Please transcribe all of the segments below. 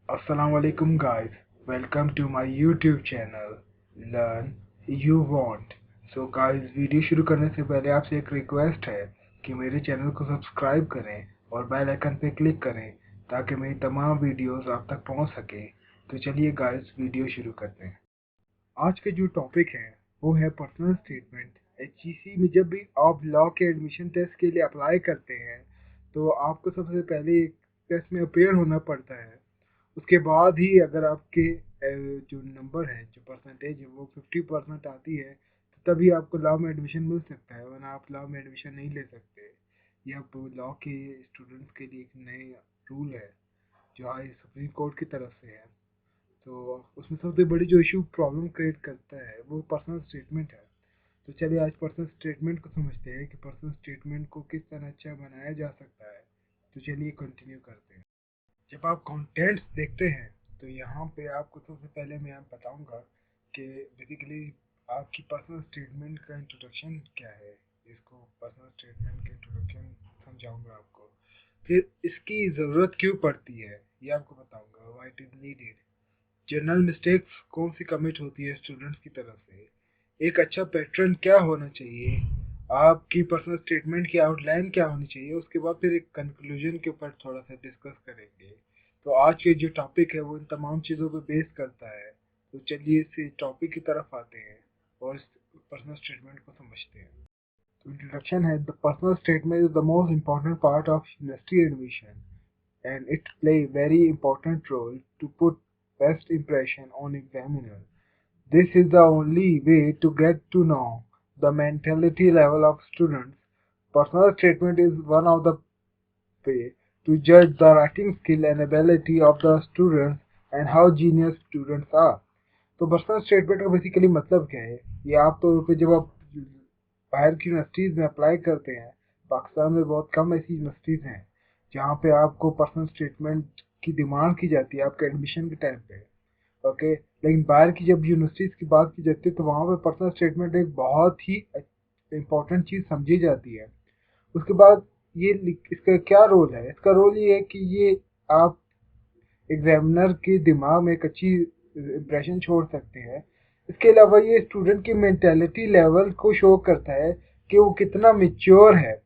Assalamualaikum guys, welcome to my YouTube channel Learn You Want। So guys, video शुरू करने से पहले आपसे एक रिक्वेस्ट है कि मेरे चैनल को सब्सक्राइब करें और बेल आइकन पे क्लिक करें ताकि मेरी तमाम वीडियोस आप तक पहुंच सके। तो चलिए गाइस, वीडियो शुरू करते हैं। आज के जो टॉपिक है वो है पर्सनल स्टेटमेंट। एचईसी में जब भी आप लॉ के एडमिशन टेस्ट के लिए अप्लाई करते हैं तो आपको सबसे पहले एक टेस्ट में अपेयर होना पड़ता है। उसके बाद ही अगर आपके जो नंबर है, जो परसेंटेज है वो 50% आती है तो तभी आपको लॉ में एडमिशन मिल सकता है, वरना आप लॉ में एडमिशन नहीं ले सकते। ये अब लॉ के स्टूडेंट्स के लिए एक नए रूल है जो हाई सुप्रीम कोर्ट की तरफ से है। तो उसमें सबसे बड़ी जो इशू प्रॉब्लम क्रिएट करता है वो पर्सनल स्टेटमेंट है। तो चलिए आज पर्सनल स्टेटमेंट को समझते हैं कि पर्सनल स्टेटमेंट को किस तरह अच्छा बनाया जा सकता है। तो चलिए कंटिन्यू करते हैं। जब आप कंटेंट्स देखते हैं तो यहाँ पे आपको सबसे पहले मैं बताऊंगा कि बेसिकली आपकी पर्सनल स्टेटमेंट का इंट्रोडक्शन क्या है। इसको पर्सनल स्टेटमेंट का इंट्रोडक्शन समझाऊंगा आपको। फिर इसकी ज़रूरत क्यों पड़ती है ये आपको बताऊंगा, why it is needed. General mistakes कौन सी कमिट होती है स्टूडेंट्स की तरफ से, एक अच्छा पैटर्न क्या होना चाहिए, आपकी पर्सनल स्टेटमेंट की आउटलाइन क्या होनी चाहिए, उसके बाद फिर एक कंक्लूजन के ऊपर थोड़ा सा डिस्कस करेंगे। तो आज के जो टॉपिक है वो इन तमाम चीज़ों पे बेस करता है। तो चलिए इस टॉपिक की तरफ आते हैं और इस पर्सनल स्टेटमेंट को समझते हैं। तो इंट्रोडक्शन है, the personal statement is the most important part of university admission and it play very important role to put best impression on examiner. This is the only way to get to know the mentality level of students. Personal statement is one of the way to judge the writing skill and ability of the students and how genius students are. तो personal statement का basically मतलब क्या है, ये आप तो पे जब आप बाहर की यूनिवर्सिटीज़ में अप्लाई करते हैं, पाकिस्तान में बहुत कम ऐसी यूनिवर्सिटीज़ हैं जहाँ पे आपको पर्सनल स्टेटमेंट की डिमांड की जाती है आपके एडमिशन के टाइम पे। ओके, लेकिन बाहर की जब यूनिवर्सिटीज़ की बात की जाती है तो वहाँ पे पर्सनल स्टेटमेंट एक बहुत ही इम्पोर्टेंट चीज़ समझी जाती है। उसके बाद इसका क्या रोल है, इसका रोल ये है कि ये आप एग्जामिनर के दिमाग में एक अच्छी इम्प्रेशन छोड़ सकते हैं। इसके अलावा ये स्टूडेंट की मेंटेलिटी लेवल को शो करता है कि वो कितना मेच्योर है।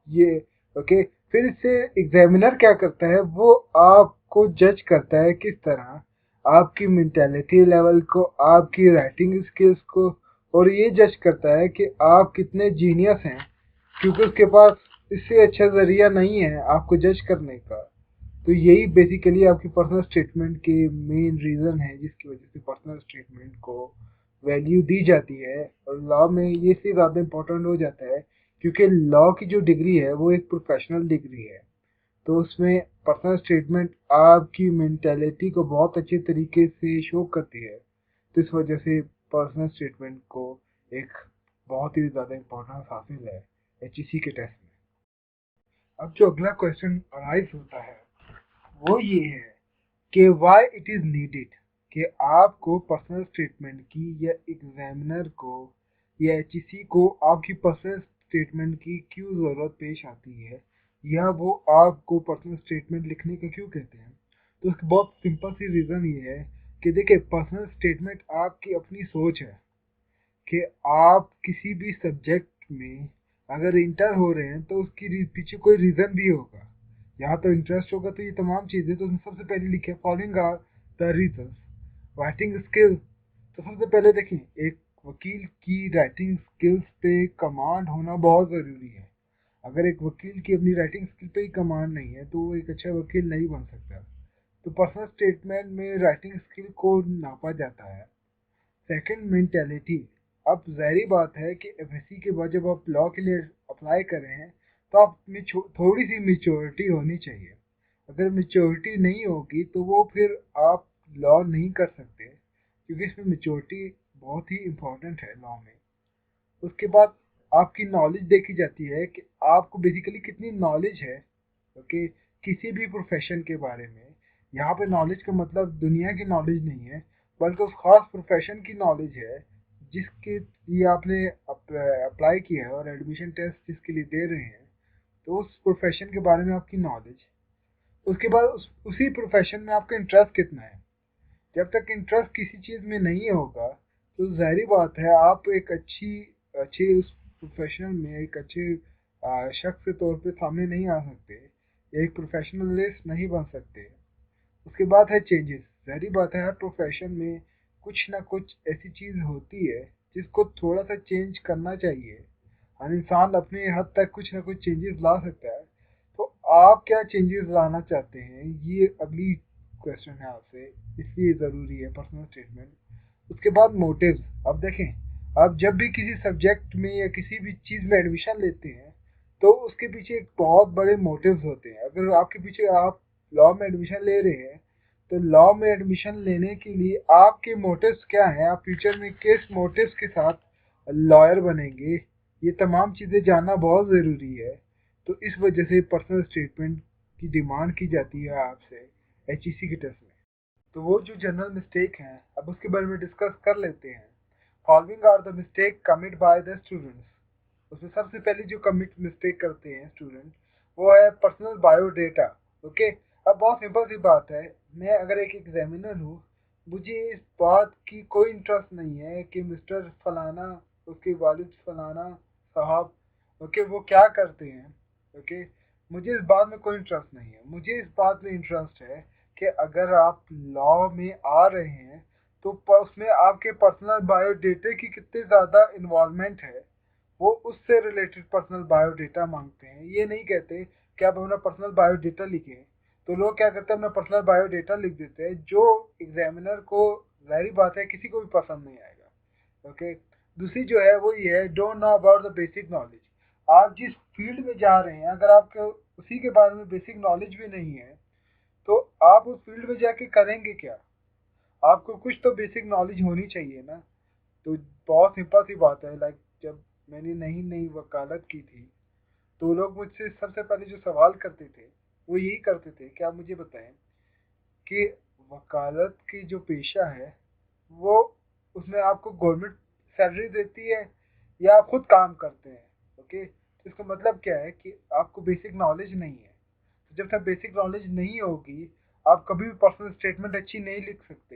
ये ओके, फिर इससे एग्जामिनर क्या करता है, वो आपको जज करता है किस तरह आपकी मेंटेलिटी लेवल को, आपकी राइटिंग स्किल्स को, और ये जज करता है कि आप कितने जीनियस हैं, क्योंकि उसके पास इससे अच्छा जरिया नहीं है आपको जज करने का। तो यही बेसिकली आपकी पर्सनल स्टेटमेंट के मेन रीज़न है जिसकी वजह से पर्सनल स्टेटमेंट को वैल्यू दी जाती है। और लॉ में ये इसलिए ज़्यादा इम्पोर्टेंट हो जाता है क्योंकि लॉ की जो डिग्री है वो एक प्रोफेशनल डिग्री है। तो उसमें पर्सनल स्टेटमेंट आपकी मेंटेलिटी को बहुत अच्छे तरीके से शो करती है। तो इस वजह से पर्सनल स्टेटमेंट को एक बहुत ही ज़्यादा इम्पोर्टेंस हासिल है एचईसी के टेस्ट में। अब जो अगला क्वेश्चन अराइज होता है वो ये है कि व्हाई इट इज़ नीडेड, कि आपको पर्सनल स्टेटमेंट की या एग्जामिनर को या एचईसी को आपकी पर्सनल स्टेटमेंट की क्यों ज़रूरत पेश आती है, या वो आपको पर्सनल स्टेटमेंट लिखने का क्यों कहते हैं। तो उसकी बहुत सिंपल सी रीज़न ये है कि देखिए, पर्सनल स्टेटमेंट आपकी अपनी सोच है कि आप किसी भी सब्जेक्ट में अगर इंटर हो रहे हैं तो उसकी पीछे कोई रीज़न भी होगा। यहाँ तो इंटरेस्ट होगा तो ये तमाम चीज़ें तो उसने सबसे पहले लिखे, following are the reasons. Writing skill, तो सबसे पहले देखें, एक वकील की राइटिंग स्किल्स पे कमांड होना बहुत ज़रूरी है। अगर एक वकील की अपनी राइटिंग स्किल पे ही कमांड नहीं है तो वो एक अच्छा वकील नहीं बन सकता। तो पर्सनल स्टेटमेंट में राइटिंग स्किल को नापा जाता है। Second, mentality. अब ज़ाहिर बात है कि एफएससी के बाद जब आप लॉ के लिए अप्लाई कर रहे हैं तो आप में थोड़ी सी मेच्योरिटी होनी चाहिए। अगर मेच्योरिटी नहीं होगी तो वो फिर आप लॉ नहीं कर सकते, क्योंकि इसमें मेच्योरिटी बहुत ही इम्पोर्टेंट है लॉ में। उसके बाद आपकी नॉलेज देखी जाती है कि आपको बेसिकली कितनी नॉलेज है, ओके, किसी भी प्रोफेशन के बारे में। यहाँ पे नॉलेज का मतलब दुनिया की नॉलेज नहीं है, बल्कि उस खास प्रोफेशन की नॉलेज है जिसके लिए आपने अप्लाई किया है और एडमिशन टेस्ट जिसके लिए दे रहे हैं। तो उस प्रोफेशन के बारे में आपकी नॉलेज। उसके बाद उसी प्रोफेशन में आपका इंटरेस्ट कितना है। जब तक इंटरेस्ट किसी चीज़ में नहीं होगा तो ज़ाहिर बात है आप एक अच्छी उस प्रोफेशनल में एक अच्छे शख्स के तौर पे सामने नहीं आ सकते, एक प्रोफेशनलिस्ट नहीं बन सकते। उसके बाद है चेंजेस। ज़ाहिर बात है हर प्रोफेशन में कुछ ना कुछ ऐसी चीज़ होती है जिसको थोड़ा सा चेंज करना चाहिए। हर इंसान अपने हद तक कुछ ना कुछ चेंजेस ला सकता है। तो आप क्या चेंजेस लाना चाहते हैं, ये अगली क्वेश्चन है आपसे, इसलिए ज़रूरी है पर्सनल स्टेटमेंट। उसके बाद मोटिव्स। अब देखें, आप जब भी किसी सब्जेक्ट में या किसी भी चीज़ में एडमिशन लेते हैं तो उसके पीछे एक बहुत बड़े मोटिव्स होते हैं। अगर आपके पीछे आप लॉ में एडमिशन ले रहे हैं तो लॉ में एडमिशन लेने के लिए आपके मोटिव्स क्या हैं, आप फ्यूचर में किस मोटिव्स के साथ लॉयर बनेंगे, ये तमाम चीज़ें जानना बहुत ज़रूरी है। तो इस वजह से पर्सनल स्टेटमेंट की डिमांड की जाती है आपसे एचईसी के टेस्ट में। तो वो जो जनरल मिस्टेक हैं अब उसके बारे में डिस्कस कर लेते हैं। Following are the mistake commit by the students. उसमें सबसे पहले जो कमिट मिस्टेक करते हैं स्टूडेंट वो है पर्सनल बायोडेटा। ओके, अब बहुत सिंपल सी बात है, मैं अगर एक एग्जामिनर हूँ, मुझे इस बात की कोई इंटरेस्ट नहीं है कि मिस्टर फलाना, उसके वालिद फलाना साहब, ओके, वो क्या करते हैं। ओके, मुझे इस बात में कोई इंटरेस्ट नहीं है। मुझे इस बात में इंटरेस्ट है कि अगर आप लॉ में आ रहे हैं तो उसमें आपके पर्सनल बायोडेटा की कितनी ज़्यादा इन्वॉल्वमेंट है, वो उससे रिलेटेड पर्सनल बायोडेटा मांगते हैं। ये नहीं कहते कि आप अपना पर्सनल बायोडेटा लिखें। तो लोग क्या करते हैं, अपना पर्सनल बायोडेटा लिख देते हैं जो एग्जामिनर को, जाहिर बात है, किसी को भी पसंद नहीं आएगा। ओके, दूसरी जो है वो ये है, don't know about the basic knowledge. आप जिस फील्ड में जा रहे हैं अगर आपको उसी के बारे में बेसिक नॉलेज भी नहीं है तो आप उस फील्ड में जाके करेंगे क्या। आपको कुछ तो बेसिक नॉलेज होनी चाहिए ना। तो बहुत सिंपल सी बात है, लाइक जब मैंने नई नई वकालत की थी तो लोग मुझसे सबसे पहले जो सवाल करते थे वो यही करते थे कि आप मुझे बताएं कि वकालत की जो पेशा है वो, उसमें आपको गवर्नमेंट सैलरी देती है या आप खुद काम करते हैं। ओके, तो इसका मतलब क्या है कि आपको बेसिक नॉलेज नहीं है। तो जब तक बेसिक नॉलेज नहीं होगी आप कभी भी पर्सनल स्टेटमेंट अच्छी नहीं लिख सकते।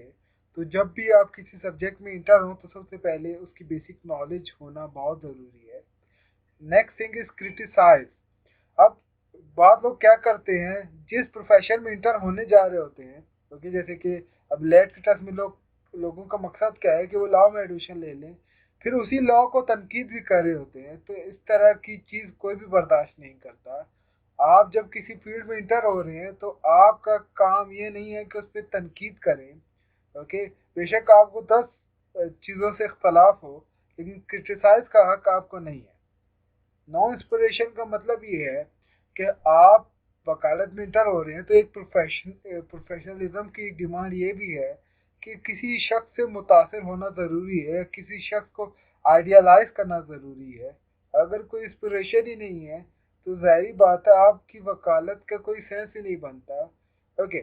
तो जब भी आप किसी सब्जेक्ट में इंटर हो तो सबसे पहले उसकी बेसिक नॉलेज होना बहुत ज़रूरी है। Next thing is criticise. अब बहुत लोग क्या करते हैं, जिस प्रोफेशन में इंटर होने जा रहे होते हैं, क्योंकि जैसे कि अब लेट के टेस्ट में लोगों का मकसद क्या है कि वो लॉ में एडमिशन ले लें, फिर उसी लॉ को तनकीद भी कर रहे होते हैं। तो इस तरह की चीज़ कोई भी बर्दाश्त नहीं करता। आप जब किसी फील्ड में इंटर हो रहे हैं तो आपका काम ये नहीं है कि उस पर तनकीद करें। ओके, बेशक आपको 10 चीज़ों से इख्तलाफ हो लेकिन क्रिटिसाइज का हक आपको नहीं है। नॉन इंस्पिरेशन का मतलब ये है कि आप वकालत में इंटर हो रहे हैं तो एक प्रोफेशनलिज्म की एक डिमांड ये भी है कि किसी शख्स से मुतासिर होना ज़रूरी है, किसी शख्स को आइडियलाइज करना ज़रूरी है। अगर कोई इंस्पिरेशन ही नहीं है तो ज़ाहिर बात है आपकी वकालत का कोई सेंस ही नहीं बनता। Okay,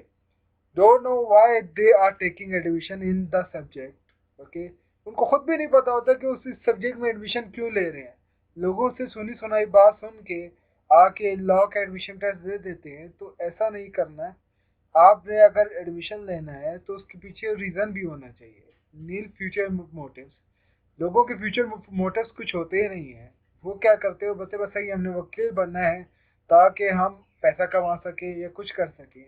don't know why they are taking admission in the subject. Okay, उनको खुद भी नहीं पता होता कि उस सब्जेक्ट में एडमिशन क्यों ले रहे हैं। लोगों से सुनी सुनाई बात सुन के आके लॉ का एडमिशन टेस्ट दे देते हैं। तो ऐसा नहीं करना है। आपने अगर एडमिशन लेना है तो उसके पीछे रीज़न भी होना चाहिए। नील फ्यूचर मोटिव्स। लोगों के फ्यूचर मोटिव्स कुछ होते ही नहीं है। वो क्या करते हो, बस सही हमने वकील बनना है ताकि हम पैसा कमा सके या कुछ कर सकें।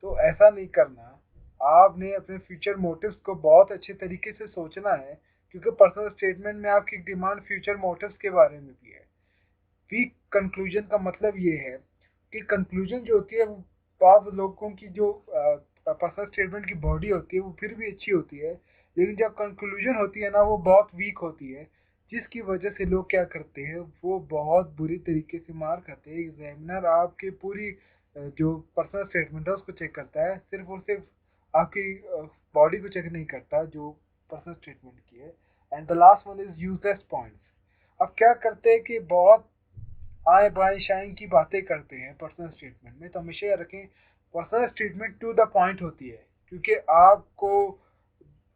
तो ऐसा नहीं करना। आपने अपने फ्यूचर मोटिव्स को बहुत अच्छे तरीके से सोचना है, क्योंकि पर्सनल स्टेटमेंट में आपकी डिमांड फ्यूचर मोटिव्स के बारे में भी है। वीक कंक्लूजन का मतलब ये है कि कंक्लूजन जो होती है वो बाद लोगों की जो पर्सनल स्टेटमेंट की बॉडी होती है वो फिर भी अच्छी होती है, लेकिन जब कंक्लूजन होती है ना वो बहुत वीक होती है, जिसकी वजह से लोग क्या करते हैं, वो बहुत बुरी तरीके से मार खाते हैं। एग्जामिनर आपकी पूरी जो पर्सनल स्टेटमेंट है उसको चेक करता है, सिर्फ और सिर्फ आपकी बॉडी को चेक नहीं करता जो पर्सनल स्टेटमेंट की है। And the last one is useless points. अब क्या करते हैं कि बहुत आए बाएं शाइन की बातें करते हैं पर्सनल स्टेटमेंट में। तो हमेशा याद रखें personal statement to the point होती है, क्योंकि आपको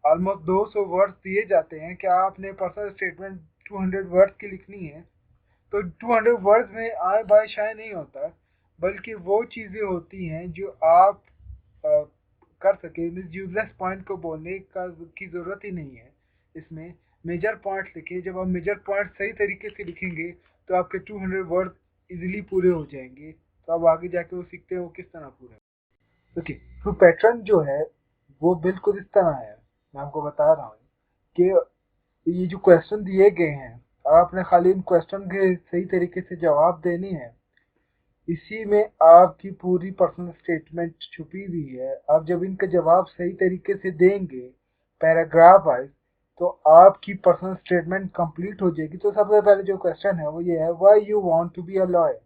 ऑलमोस्ट 200 वर्ड्स दिए जाते हैं कि आपने पर्सनल स्टेटमेंट 200 वर्ड्स की लिखनी है। तो 200 वर्ड्स में आए बाय शाय नहीं होता। बल्कि वो चीज़ें होती हैं जो आप अ, कर सके। मीन्स यूजलेस पॉइंट को बोलने का की ज़रूरत ही नहीं है इसमें। मेजर पॉइंट्स लिखिए। जब आप मेजर पॉइंट सही तरीके से लिखेंगे तो आपके 200 वर्ड इजीली पूरे हो जाएंगे। तो आप आगे जाके वो सीखते हो किस तरह पूरे। ओके, तो पैटर्न जो है वो बिल्कुल इस तरह है। मैं आपको बता रहा हूँ कि ये जो क्वेश्चन दिए गए हैं, आपने खाली इन क्वेश्चन के सही तरीके से जवाब देने हैं। इसी में आपकी पूरी पर्सनल स्टेटमेंट छुपी हुई है। आप जब इनका जवाब सही तरीके से देंगे पैराग्राफ वाइज, तो आपकी पर्सनल स्टेटमेंट कंप्लीट हो जाएगी। तो सबसे पहले जो क्वेश्चन है वो ये है, why you want to be a lawyer.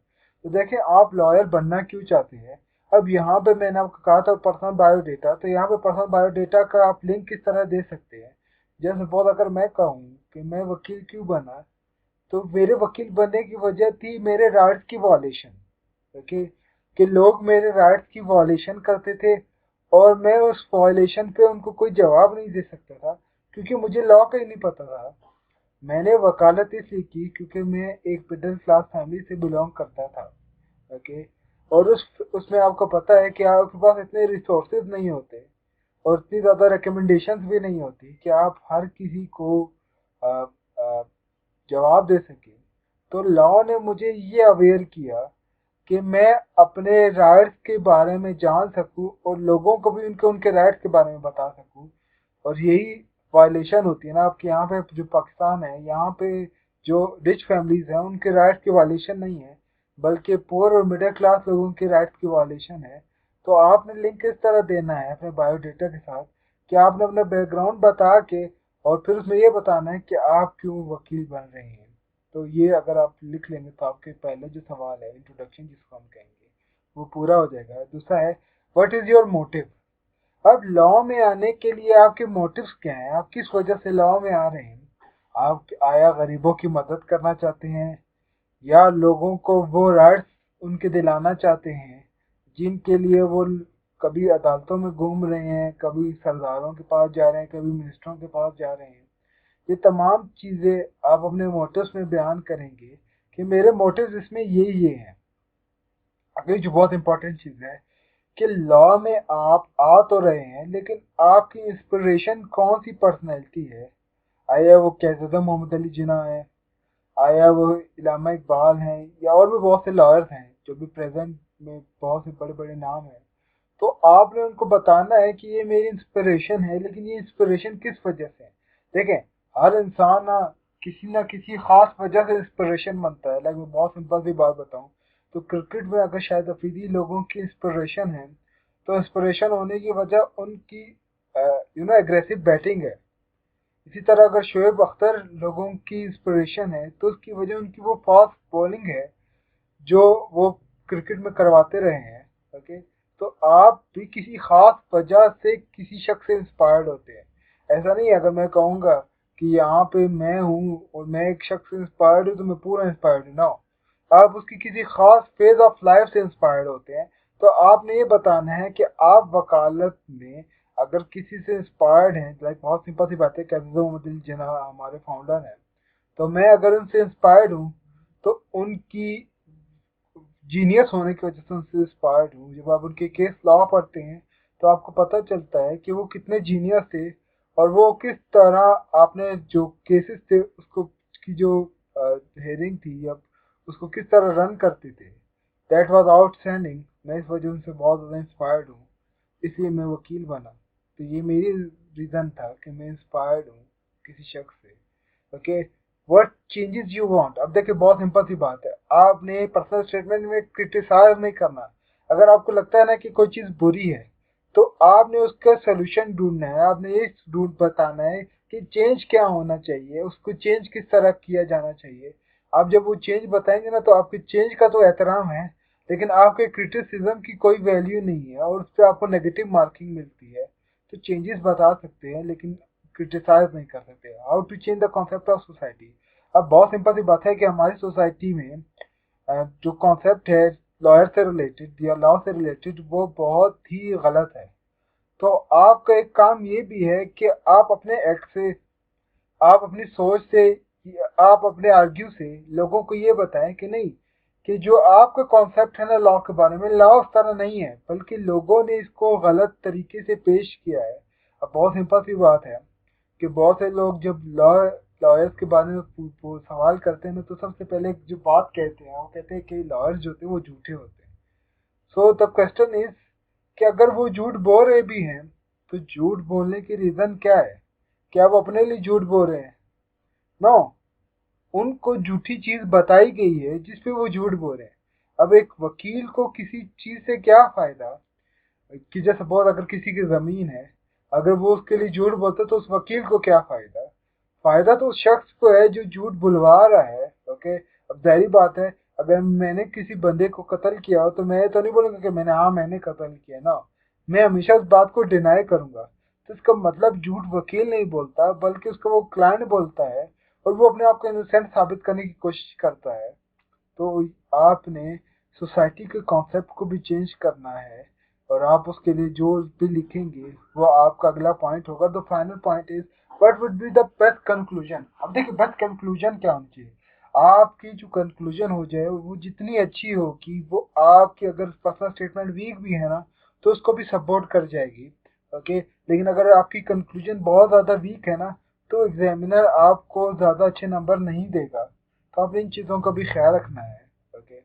तो देखें, आप लॉयर बनना क्यों चाहते हैं। अब यहाँ पे मैंने आपको कहा था पर्सनल बायोडेटा, तो यहाँ पे पर्सनल बायोडेटा का आप लिंक किस तरह दे सकते हैं। जैसे सपोज अगर मैं कहूँ कि मैं वकील क्यों बना, तो मेरे वकील बनने की वजह थी मेरे राइट्स की वॉलेशन। ओके, कि लोग मेरे राइट्स की वॉलेशन करते थे और मैं उस वॉलेशन पे उनको कोई जवाब नहीं दे सकता था क्योंकि मुझे लॉ का ही नहीं पता था। मैंने वकालत इसलिए की क्योंकि मैं एक मिडिल क्लास फैमिली से बिलोंग करता था। ओके, और उसमें आपको पता है कि आपके पास इतने रिसोर्सेज नहीं होते और इतनी ज़्यादा रिकमेंडेशंस भी नहीं होती कि आप हर किसी को अ, अ, जवाब दे सकें। तो लॉ ने मुझे ये अवेयर किया कि मैं अपने राइट्स के बारे में जान सकूं और लोगों को भी उनके उनके राइट्स के बारे में बता सकूं। और यही वायलेशन होती है ना आपके यहाँ पे जो पाकिस्तान है, यहाँ पे जो रिच फैमिलीज हैं उनके राइट्स की वायलेशन नहीं है, बल्कि पुअर और मिडिल क्लास लोगों के राइट्स की वायलेशन है। तो आपने लिंक किस तरह देना है अपने बायोडेटा के साथ, कि आपने अपना बैकग्राउंड बता के और फिर उसमें ये बताना है कि आप क्यों वकील बन रहे हैं। तो ये अगर आप लिख लेंगे तो आपके पहले जो सवाल है इंट्रोडक्शन जिसको हम कहेंगे वो पूरा हो जाएगा। दूसरा है, व्हाट इज योर मोटिव। अब लॉ में आने के लिए आपके मोटिव्स क्या हैं, आप किस वजह से लॉ में आ रहे हैं। आप आया गरीबों की मदद करना चाहते हैं, या लोगों को वो राइट्स उनके दिलाना चाहते हैं जिनके लिए वो कभी अदालतों में घूम रहे हैं, कभी सरदारों के पास जा रहे हैं, कभी मिनिस्टरों के पास जा रहे हैं। ये तमाम चीज़ें आप अपने मोटिव्स में बयान करेंगे कि मेरे मोटिव्स इसमें ये हैं। अगली जो बहुत इंपॉर्टेंट चीज़ है कि लॉ में आप आ तो रहे हैं, लेकिन आपकी इंस्पिरेशन कौन सी पर्सनैलिटी है। आया वो कैसरदम मोहम्मद अली जिन्ना है, आया वो इलामा इकबाल हैं, या और भी बहुत से लॉयर्स हैं जो भी प्रेजेंट में बहुत से बड़े बड़े नाम हैं। तो आपने उनको बताना है कि ये मेरी इंस्पिरेशन है, लेकिन ये इंस्पिरेशन किस वजह से है। देखें, हर इंसान ना किसी खास वजह से इंस्पिरेशन बनता है। लाइक मैं बहुत सिंपल सी बात बताऊं, तो क्रिकेट में अगर शाहिद अफरीदी लोगों की इंस्पिरेशन है, तो इंस्पिरेशन होने की वजह उनकी एग्रेसिव बैटिंग है। इसी तरह अगर शोएब अख्तर लोगों की इंस्पिरेशन है, तो उसकी वजह उनकी वो फास्ट बॉलिंग है जो वो क्रिकेट में करवाते रहे हैं। ओके, तो आप भी किसी खास वजह से किसी शख्स से इंस्पायर्ड होते हैं। ऐसा नहीं है अगर मैं कहूँगा कि यहाँ पे मैं हूँ और मैं एक शख्स से इंस्पायर्ड हूँ तो मैं पूरा इंस्पायर्ड हूँ ना। आप उसकी किसी खास फेज ऑफ लाइफ से इंस्पायर्ड होते हैं। तो आपने ये बताना है कि आप वकालत में अगर किसी से इंस्पायर्ड हैं, लाइक बहुत सिंपल सी बात है, कैफे मोहम्मद जिन्ना हमारे फाउंडर हैं, तो मैं अगर उनसे इंस्पायर्ड हूँ तो उनकी जीनियस होने की वजह से उनसे इंस्पायर्ड हूँ। जब आप उनके केस लॉ पढ़ते हैं तो आपको पता चलता है कि वो कितने जीनियस थे और वो किस तरह आपने जो केसेस थे उसको की जो हेयरिंग थी, अब उसको किस तरह रन करते थे। That was outstanding. मैं इस वजह से बहुत ज़्यादा इंस्पायर्ड हूँ, इसलिए मैं वकील बना। तो ये मेरी रीज़न था कि मैं इंस्पायर्ड हूँ किसी शख्स से। Okay, what changes you want. अब देखिए बहुत सिंपल सी बात है, आपने पर्सनल स्टेटमेंट में क्रिटिसाइज नहीं करना। अगर आपको लगता है ना कि कोई चीज़ बुरी है, तो आपने उसका सोल्यूशन ढूंढना है। आपने ये ढूंढ बताना है कि चेंज क्या होना चाहिए, उसको चेंज किस तरह किया जाना चाहिए। आप जब वो चेंज बताएंगे ना, तो आपके चेंज का तो एहतराम है, लेकिन आपके क्रिटिसिज्म की कोई वैल्यू नहीं है और उस पर आपको नेगेटिव मार्किंग मिलती है। तो चेंजेस बता सकते हैं लेकिन क्रिटिसाइज नहीं कर सकते। How to change the concept of society. अब बहुत सिंपल सी बात है कि हमारी सोसाइटी में जो कॉन्सेप्ट है लॉयर से रिलेटेड या लॉ से रिलेटेड, वो बहुत ही गलत है। तो आपका एक काम ये भी है कि आप अपने एक्ट से, आप अपनी सोच से, आप अपने आर्ग्यू से लोगों को ये बताएं कि नहीं, कि जो आपका कॉन्सेप्ट है ना लॉ के बारे में, लॉ उस तरह नहीं है, बल्कि लोगों ने इसको गलत तरीके से पेश किया है। अब बहुत सिंपल सी बात है कि बहुत से लोग जब लॉयर्स के बारे में सवाल करते हैं ना, तो सबसे पहले जो बात कहते हैं वो कहते हैं कि लॉयर्स जो होते हैं वो झूठे होते हैं। सो द क्वेश्चन इज कि अगर वो झूठ बोल रहे भी हैं, तो झूठ बोलने की रीजन क्या है? क्या वो अपने लिए झूठ बोल रहे हैं? नो, उनको झूठी चीज बताई गई है जिस पे वो झूठ बोल रहे हैं। अब एक वकील को किसी चीज से क्या फायदा कि जैसे सपोज अगर किसी की जमीन है, अगर वो उसके लिए झूठ बोलता है तो उस वकील को क्या फायदा? फायदा तो उस शख्स को है जो झूठ बुलवा रहा है। ओके, अब जाहिर बात है, अगर मैंने किसी बंदे को कत्ल किया हो तो मैं तो नहीं बोलूंगा कि मैंने कत्ल किया ना, मैं हमेशा उस बात को डिनाई करूंगा। तो इसका मतलब झूठ वकील नहीं बोलता, बल्कि उसका वो क्लाइंट बोलता है, और वो अपने आप को इनोसेंट साबित करने की कोशिश करता है। तो आपने सोसाइटी के कॉन्सेप्ट को भी चेंज करना है, और आप उसके लिए जो भी लिखेंगे वो आपका अगला पॉइंट होगा। The final point is what would be the best conclusion. अब देखिए बेस्ट कंक्लूजन क्या होनी चाहिए। आपकी जो कंक्लूजन हो जाए वो जितनी अच्छी हो कि वो आपकी अगर पर्सनल स्टेटमेंट वीक भी है ना, तो उसको भी सपोर्ट कर जाएगी। ओके, लेकिन अगर आपकी कंक्लूजन बहुत ज़्यादा वीक है ना, तो एग्जामिनर आपको ज़्यादा अच्छे नंबर नहीं देगा। तो आपने इन चीज़ों का भी ख्याल रखना है। ओके,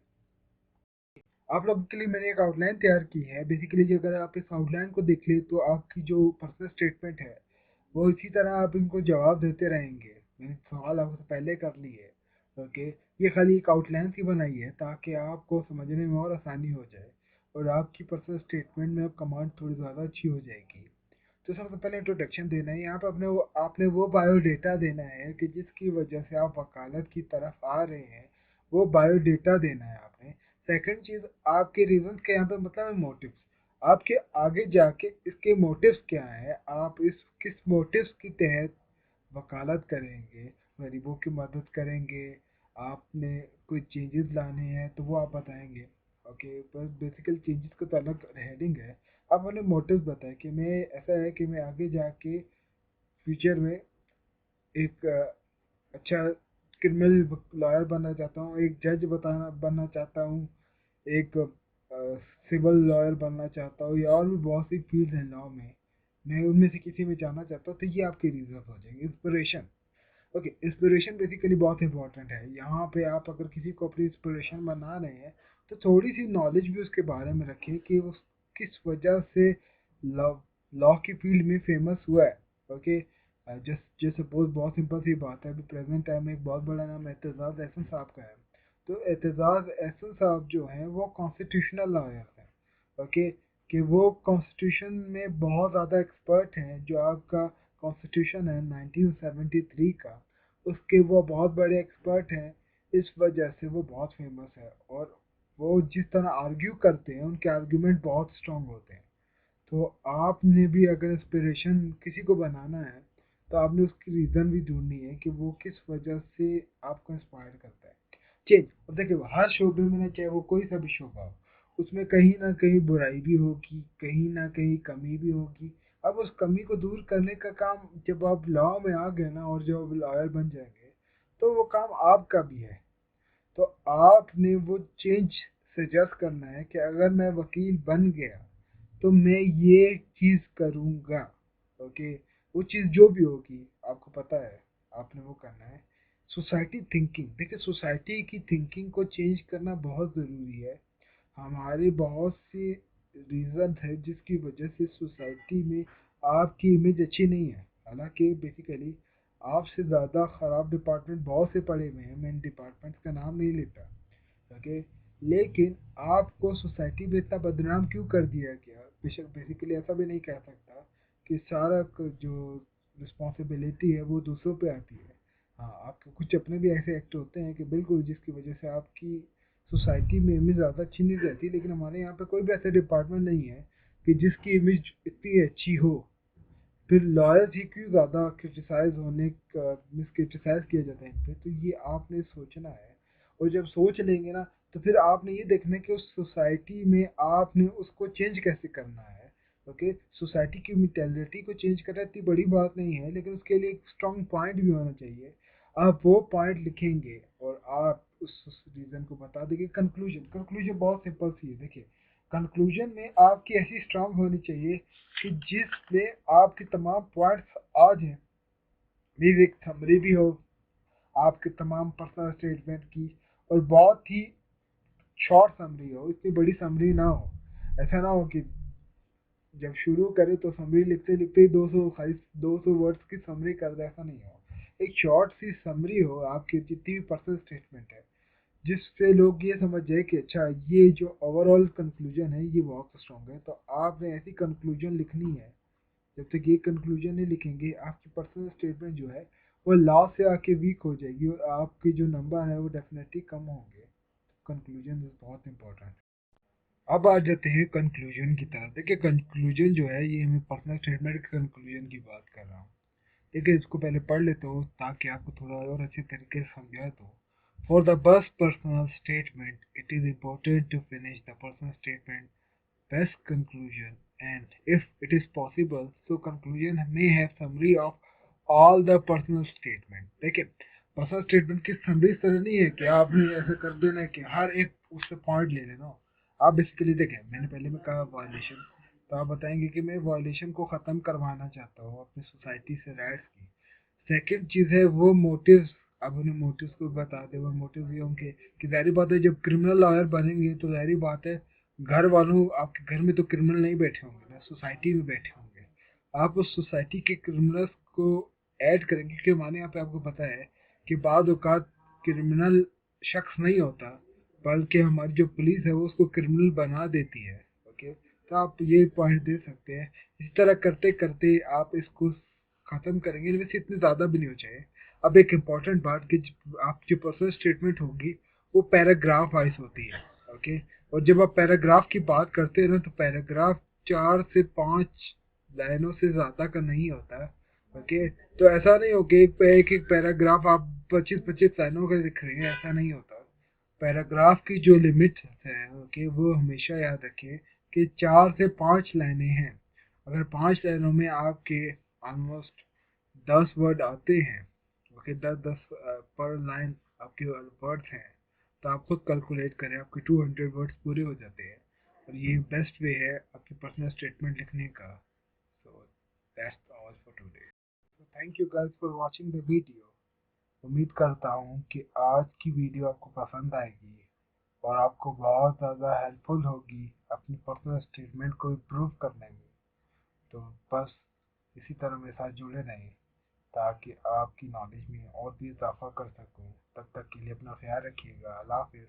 आप लोगों के लिए मैंने एक आउटलाइन तैयार की है। बेसिकली अगर आप इस आउटलाइन को देख ले तो आपकी जो पर्सनल स्टेटमेंट है वो इसी तरह आप इनको जवाब देते रहेंगे। मैंने सवाल आपसे पहले कर ली है। ओके, ये खाली एक आउटलाइन सी बनाई है ताकि आपको समझने में और आसानी हो जाए, और आपकी पर्सनल स्टेटमेंट में अब कमांड थोड़ी ज़्यादा अच्छी हो जाएगी। तो सबसे पहले इंट्रोडक्शन देना है। यहाँ पे आपने वो बायोडेटा देना है कि जिसकी वजह से आप वकालत की तरफ आ रहे हैं, वो बायोडेटा देना है आपने। सेकंड चीज़, आपके रीजंस के यहाँ पे मतलब है मोटिव्स। आपके आगे जाके इसके मोटिव्स क्या है, आप इस किस मोटिव्स के तहत वकालत करेंगे, गरीबों की मदद करेंगे, आपने कोई चेंजेस लाने हैं तो वो आप बताएंगे। ओके, पर बेसिकल चेंजेस का तो अलग हेडिंग है। अब मैंने मोटिव बताया कि मैं ऐसा है कि मैं आगे जाके फ्यूचर में एक अच्छा क्रिमिनल लॉयर बनना चाहता हूँ, एक जज बताना बनना चाहता हूँ, एक सिविल लॉयर बनना चाहता हूँ, या और भी बहुत सी फील्ड हैं लॉ में, मैं उनमें से किसी में जाना चाहता हूँ। तो ये आपके रीजन हो जाएंगे। इंस्पिरेशन, ओके, इंस्पिरेशन बेसिकली बहुत इंपॉर्टेंट है। यहाँ पे आप अगर किसी को अपनी इंस्पिरेशन बना रहे हैं तो थोड़ी सी नॉलेज भी उसके बारे में रखें कि वो किस वजह से लॉ लॉ की फील्ड में फेमस हुआ है। ओके, जस्ट जस्ट सपोज बहुत सिंपल सी बात है, अभी प्रेजेंट टाइम में एक बहुत बड़ा नाम एतजाज़ एहसन साहब का है। तो एतजाज़ एहसन साहब जो हैं वो कॉन्स्टिट्यूशनल लॉयर हैं। ओके, कि वो कॉन्स्टिट्यूशन में बहुत ज़्यादा एक्सपर्ट हैं। जो आपका कॉन्स्टिट्यूशन है 1973 का, उसके वो बहुत बड़े एक्सपर्ट हैं। इस वजह से वो बहुत फेमस है, और वो जिस तरह आर्ग्यू करते हैं उनके आर्ग्यूमेंट बहुत स्ट्रांग होते हैं। तो आपने भी अगर इंस्पिरेशन किसी को बनाना है तो आपने उसकी रीज़न भी ढूंढनी है कि वो किस वजह से आपको इंस्पायर करता है। चेंज, अब देखिए हर शोबे में ना, चाहे वो कोई सा भी शोबा हो, उसमें कहीं ना कहीं बुराई भी होगी, कहीं ना कहीं कमी भी होगी। अब उस कमी को दूर करने का काम जब आप लॉ में आ गए ना, और जब लॉयर बन जाएंगे, तो वो काम आपका भी है। तो आपने वो चेंज सजेस्ट करना है कि अगर मैं वकील बन गया तो मैं ये चीज़ करूँगा। ओके, वो चीज़ जो भी होगी आपको पता है, आपने वो करना है। सोसाइटी थिंकिंग, देखिए सोसाइटी की थिंकिंग को चेंज करना बहुत ज़रूरी है। हमारे बहुत से रीज़न है जिसकी वजह से सोसाइटी में आपकी इमेज अच्छी नहीं है। हालांकि बेसिकली आपसे ज़्यादा ख़राब डिपार्टमेंट बहुत से पड़े हुए हैं, मैं इन डिपार्टमेंट्स का नाम नहीं लेता। ओके, लेकिन आपको सोसाइटी में इतना बदनाम क्यों कर दिया गया? बेशक बेसिकली ऐसा भी नहीं कह सकता कि सारा जो रिस्पॉन्सिबिलिटी है वो दूसरों पे आती है। हाँ, आपके कुछ अपने भी ऐसे एक्ट होते हैं कि बिल्कुल जिसकी वजह से आपकी सोसाइटी में इमेज ज़्यादा अच्छी नहीं रहती, लेकिन हमारे यहाँ पे कोई भी ऐसा डिपार्टमेंट नहीं है कि जिसकी इमेज इतनी अच्छी हो। फिर लॉयर्स ही क्यों ज़्यादा क्रिटिसाइज होने का मिस क्रिटिसाइज किया जाता है इन पे, तो ये आपने सोचना है। और जब सोच लेंगे ना, तो फिर आपने ये देखना है कि उस सोसाइटी में आपने उसको चेंज कैसे करना है। ओके, सोसाइटी की मेंटेलिटी को चेंज करना इतनी बड़ी बात नहीं है, लेकिन उसके लिए एक स्ट्रॉन्ग पॉइंट भी होना चाहिए। आप वो पॉइंट लिखेंगे और आप उस रीज़न को बता देंगे। कंक्लूजन बहुत सिंपल सी है। देखिए, कंक्लूजन में आपकी ऐसी स्ट्रांग होनी चाहिए कि जिसमें आपके तमाम पॉइंट्स आ जाएँ। मीन्स एक समरी भी हो आपके तमाम पर्सनल स्टेटमेंट की, और बहुत ही शॉर्ट समरी हो, इतनी बड़ी समरी ना हो। ऐसा ना हो कि जब शुरू करें तो समरी लिखते लिखते ही 200 वर्ड्स की समरी कर दे, ऐसा नहीं हो। एक शॉर्ट सी समरी हो आपकी जितनी भी पर्सनल स्टेटमेंट है, जिससे लोग ये समझ जाए कि अच्छा ये जो ओवरऑल कंक्लूजन है ये बहुत स्ट्रॉन्ग है। तो आपने ऐसी कंक्लूजन लिखनी है। जब तक ये कंक्लूजन नहीं लिखेंगे, आपकी पर्सनल स्टेटमेंट जो है वो लास्ट से आके वीक हो जाएगी और आपके जो नंबर है वो डेफिनेटली कम होंगे। कंक्लूजन इज बहुत इंपॉर्टेंट। अब आ जाते हैं कंक्लूजन की तरफ। देखिए, कंक्लूजन जो है ये मैं पर्सनल स्टेटमेंट के कंक्लूजन की बात कर रहा हूँ। देखिए, इसको पहले पढ़ लेते हो ताकि आपको थोड़ा और अच्छे तरीके से समझाए। तो for the best personal statement, it is important to finish the personal statement best conclusion, and if it is possible, so conclusion may have summary of all the personal statement। देखिए, पर्सनल स्टेटमेंट की summary इस तरह नहीं है कि आपने ऐसा कर देना है कि हर एक उससे पॉइंट ले लेना। आप बेसिकली देखें, मैंने पहले में कहा वायलेशन, तो आप बताएंगे कि मैं वायलेशन को ख़त्म करवाना चाहता हूँ अपनी सोसाइटी से, राइट्स की। सेकंड चीज़ है वो मोटिव्स। अब उन्हें मोटिव्स को बता दे, वो मोटिव्स ये होंगे कि ज़ाहिर बात है जब क्रिमिनल लॉयर बनेंगे तो ज़ाहिर बात है घर वालों, आपके घर में तो क्रिमिनल नहीं बैठे होंगे ना, सोसाइटी में बैठे होंगे। आप उस सोसाइटी के क्रिमिनल्स को ऐड करेंगे कि माने यहाँ पे आपको पता है कि बाद औकात क्रिमिनल शख्स नहीं होता, बल्कि हमारी जो पुलिस है वो उसको क्रिमिनल बना देती है। ओके, तो आप ये पॉइंट दे सकते हैं। इस तरह करते करते आप इसको ख़त्म करेंगे, वैसे इतनी ज़्यादा भी नहीं हो चाहिए। अब एक इम्पॉर्टेंट बात कि आपकी जो पर्सनल स्टेटमेंट होगी वो पैराग्राफ वाइज होती है। ओके, और जब आप पैराग्राफ की बात करते हैं ना, तो पैराग्राफ 4 से 5 लाइनों से ज़्यादा का नहीं होता है। ओके, तो ऐसा नहीं हो कि एक एक पैराग्राफ आप 25-25 लाइनों का लिख रहे हैं, ऐसा नहीं होता। पैराग्राफ की जो लिमिट है, ओके, वो हमेशा याद रखिए कि 4 से 5 लाइनें हैं। अगर 5 लाइनों में आपके ऑलमोस्ट 10 वर्ड आते हैं, ओके, 10-10 पर लाइन आपके वर्ड्स हैं, तो आप खुद कैलकुलेट करें, आपके 200 वर्ड्स पूरे हो जाते हैं। और ये बेस्ट वे है आपकी पर्सनल स्टेटमेंट लिखने का। So that's all for today. Thank you guys for watching the video. उम्मीद करता हूँ कि आज की वीडियो आपको पसंद आएगी और आपको बहुत ज़्यादा हेल्पफुल होगी अपनी पर्सनल स्टेटमेंट को इम्प्रूव करने में। तो बस इसी तरह मेरे साथ जुड़े रहें ताकि आपकी नॉलेज में और भी इजाफा कर सकूं। तब तक के लिए अपना ख्याल रखिएगा। अल्लाह हाफिज़।